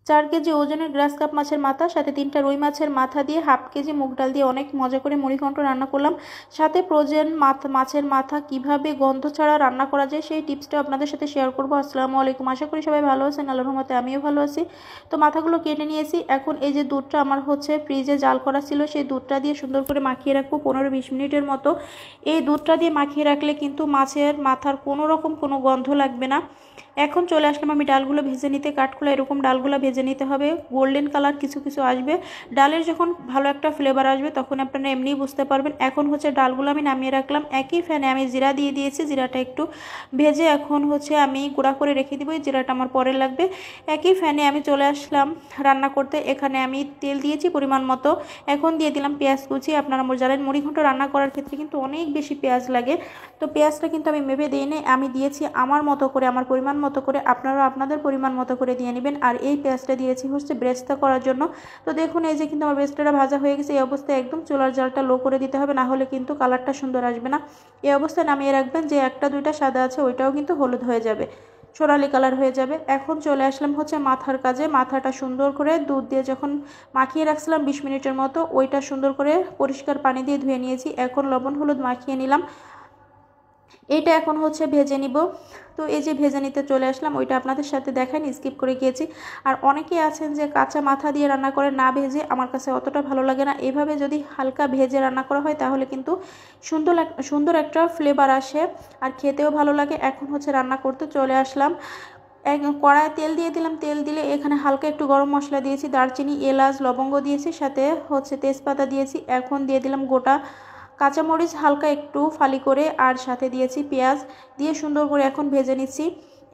4 KG ওজনের গ্রাস cup মাছের মাথা, সাথে 3টা রুই মাছের মাথা দিয়ে হাফ কেজি মুগ ডাল দিয়ে অনেক মজা করে মুড়িঘণ্ট রান্না করলাম। সাথে ফ্রোজেন মাছের মাথা কিভাবে গন্ধ ছাড়া রান্না করা যায় সেই টিপসটা আপনাদের সাথে শেয়ার করবো। আসসালামু আলাইকুম, আশা করি সবাই ভালো আছেন। আল্লাহর রহমতে আমিও ভালো আছি। তো মাথাগুলো কেটে নিয়েছি। এখন এই যে দুধটা আমার ফ্রিজে জাল করা ছিল, সেই দুধটা দিয়ে সুন্দর করে মাখিয়ে রাখবো 15-20 মিনিটের মতো। এই দুধটা দিয়ে মাখিয়ে রাখলে কিন্তু মাছের মাথার কোনো রকম কোনো গন্ধ লাগবে না। এখন চলে আসলাম আমি ডালগুলো ভেজে নিতে। কাঠখোলা এরকম ডালগুলো ভেজে নিতে হবে, গোল্ডেন কালার কিছু কিছু আসবে। ডালের যখন ভালো একটা ফ্লেভার আসবে তখন আপনারা এমনিই বুঝতে পারবেন। এখন ডালগুলো আমি নামিয়ে রাখলাম। একই ফ্যানে আমি জিরা দিয়ে দিয়েছি, জিরাটা একটু ভেজে এখন আমি গুঁড়া করে রেখে দিব। এই জিরাটা আমার পরে লাগবে। একই ফ্যানে আমি চলে আসলাম রান্না করতে। এখানে আমি তেল দিয়েছি পরিমাণ মতো। এখন দিয়ে দিলাম পেঁয়াজ কুচি। আপনারা জানেন মুড়িঘণ্ট রান্না করার ক্ষেত্রে কিন্তু অনেক বেশি পেঁয়াজ লাগে, তো পেঁয়াজটা কিন্তু আমি মেপে দিইনি, আমি দিয়েছি আমার মতো করে, আমার পরিমাণ মতো করে। আপনারা আপনাদের পরিমাণ মতো করে দিয়ে নেবেন। আর এই পেঁয়াজটা দিয়েছি ব্রেস্তা করার জন্য। তো দেখুন এই যে কিন্তু আমার ব্রেস্তাটা ভাজা হয়ে গেছে। এই অবস্থায় একদম চুলার জালটা লো করে দিতে হবে, না হলে কিন্তু কালারটা সুন্দর আসবে না। এই অবস্থায় নামিয়ে রাখবেন। যে 1-2টা সাদা আছে ওইটাও কিন্তু হলুদ হয়ে যাবে, সোনালি কালার হয়ে যাবে। এখন চলে আসলাম মাথার কাজে। মাথাটা সুন্দর করে দুধ দিয়ে যখন মাখিয়ে রাখছিলাম 20 মিনিটের মতো, ওইটা সুন্দর করে পরিষ্কার পানি দিয়ে ধুয়ে নিয়েছি। এখন লবণ হলুদ মাখিয়ে নিলাম। এইটা এখন ভেজে নিব। তো এই যে ভেজে নিতে চলে আসলাম, ওইটা আপনাদের সাথে দেখাইনি, স্কিপ করে গিয়েছি। আর অনেকেই আছেন যে কাঁচা মাথা দিয়ে রান্না করে না ভেজে, আমার কাছে অতটা ভালো লাগে না। এভাবে যদি হালকা ভেজে রান্না করা হয় তাহলে কিন্তু সুন্দর একটা ফ্লেভার আসে আর খেতেও ভালো লাগে। এখন রান্না করতে চলে আসলাম। কড়ায় তেল দিয়ে দিলাম। তেল দিলে এখানে হালকা একটু গরম মশলা দিয়েছি, দারচিনি, এলাচ, লবঙ্গ দিয়েছি, সাথে তেজপাতা দিয়েছি। এখন দিয়ে দিলাম গোটা কাঁচামরিচ হালকা একটু ফালি করে, আর সাথে দিয়েছি পেঁয়াজ দিয়ে সুন্দর করে এখন ভেজে নিচ্ছি।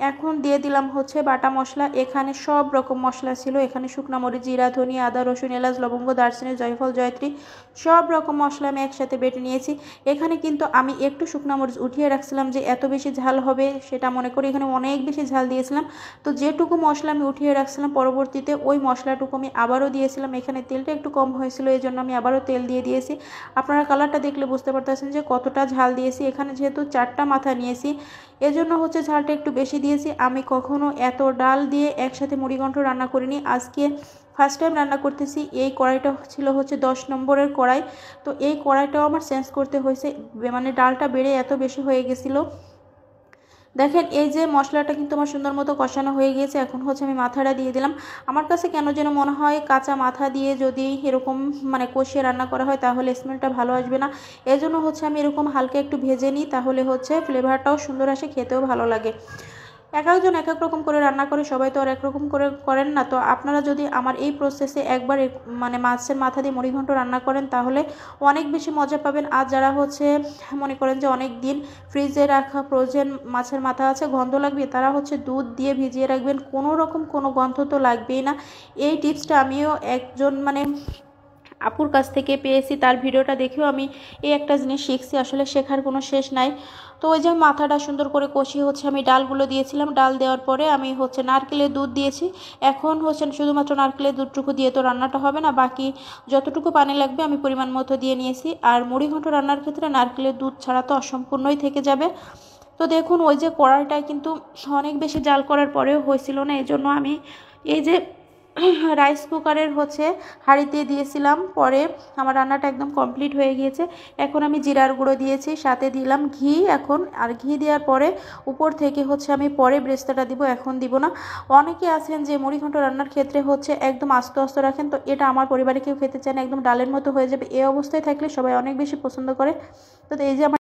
এখন দিয়ে দিলাম বাটা মশলা। এখানে সব রকম মশলা ছিল। এখানে শুকনা মরিচ, জিরা, ধনিয়া, আদা, রসুন, এলাচ, লবঙ্গ, দারচিনি, জয়ফল, জয়ত্রী সব রকম মশলা আমি একসাথে বেটে নিয়েছি। এখানে কিন্তু আমি একটু শুকনা মরিচ উঠিয়ে রাখছিলাম যে এত বেশি ঝাল হবে সেটা মনে করি, এখানে অনেক বেশি ঝাল দিয়েছিলাম। তো যেটুকু মশলা আমি উঠিয়ে রাখছিলাম পরবর্তীতে ওই মশলাটুকু আমি আবারও দিয়েছিলাম। এখানে তেলটা একটু কম হয়েছিল, এই জন্য আমি আবারও তেল দিয়ে দিয়েছি। আপনারা কালারটা দেখলে বুঝতে পারতেছেন যে কতটা ঝাল দিয়েছি। এখানে যেহেতু 4টা মাথা নিয়েছি, এজন্য ঝালটা একটু বেশি দিয়েছি। আমি কখনো এত ডাল দিয়ে একসাথে মুড়িঘণ্ট রান্না করিনি, আজকে ফার্স্ট টাইম রান্না করতেছি। এই কড়াইটা ছিল 10 নম্বরের কড়াই। তো এই কড়াইটাও আমার চেঞ্জ করতে হয়েছে, মানে ডালটা বেড়ে এত বেশি হয়ে গেছিলো। দেখেন এই যে মশলাটা কিন্তু আমার সুন্দর মতো কষানো হয়ে গিয়েছে। এখন আমি মাথাটা দিয়ে দিলাম। আমার কাছে কেন যেন মনে হয় কাঁচা মাথা দিয়ে যদি এরকম কষিয়ে রান্না করা হয় তাহলে স্মেলটা ভালো আসবে না। এজন্য আমি এরকম হালকা একটু ভেজে নিই, তাহলে ফ্লেভারটাও সুন্দর আসে, খেতেও ভালো লাগে। এক একজন এক এক রকম করে রান্না করে, সবাই তো আর একরকম করে করেন না। তো আপনারা যদি আমার এই প্রসেসে একবার মাছের মাথা দিয়ে মুড়িঘণ্ট রান্না করেন তাহলে অনেক বেশি মজা পাবেন। আর যারা মনে করেন যে অনেক দিন ফ্রিজে রাখা ফ্রোজেন মাছের মাথা আছে, গন্ধ লাগবে, তারা দুধ দিয়ে ভিজিয়ে রাখবেন, কোনো রকম কোনো গন্ধ তো লাগবেই না। এই টিপসটা আমিও একজন আপুর কাছ থেকে পেয়েছি, তার ভিডিওটা দেখেও আমি এই একটা জিনিস শিখছি। আসলে শেখার কোনো শেষ নাই। তো ওই যে মাথাটা সুন্দর করে কষিয়ে আমি ডালগুলো দিয়েছিলাম। ডাল দেওয়ার পরে আমি নারকেলের দুধ দিয়েছি। এখন শুধুমাত্র নারকেলের দুধটুকু দিয়ে তো রান্নাটা হবে না, বাকি যতটুকু পানি লাগবে আমি পরিমাণ মতো দিয়ে নিয়েছি। আর মুড়িঘণ্ট রান্নার ক্ষেত্রে নারকেলের দুধ ছাড়া তো অসম্পূর্ণই থেকে যাবে। তো দেখুন ওই যে কড়াইটায় কিন্তু অনেক বেশি জাল করার পরেও হয়েছিল না, এই জন্য আমি এই যে রাইস কুকারের হাঁড়িতে দিয়েছিলাম। পরে আমার রান্নাটা একদম কমপ্লিট হয়ে গিয়েছে। এখন আমি জিরার গুঁড়ো দিয়েছি, সাথে দিলাম ঘি। এখন আর ঘি দেওয়ার পরে উপর থেকে আমি পরে ব্রেস্তাটা দিব, এখন দিব না। অনেকে আছেন যে মুড়িঘণ্ট রান্নার ক্ষেত্রে একদম আস্ত আস্ত রাখেন, তো এটা আমার পরিবারে কেউ খেতে চায় না, একদম ডালের মতো হয়ে যাবে। এই অবস্থায় থাকলে সবাই অনেক বেশি পছন্দ করে। তো এই যে আমার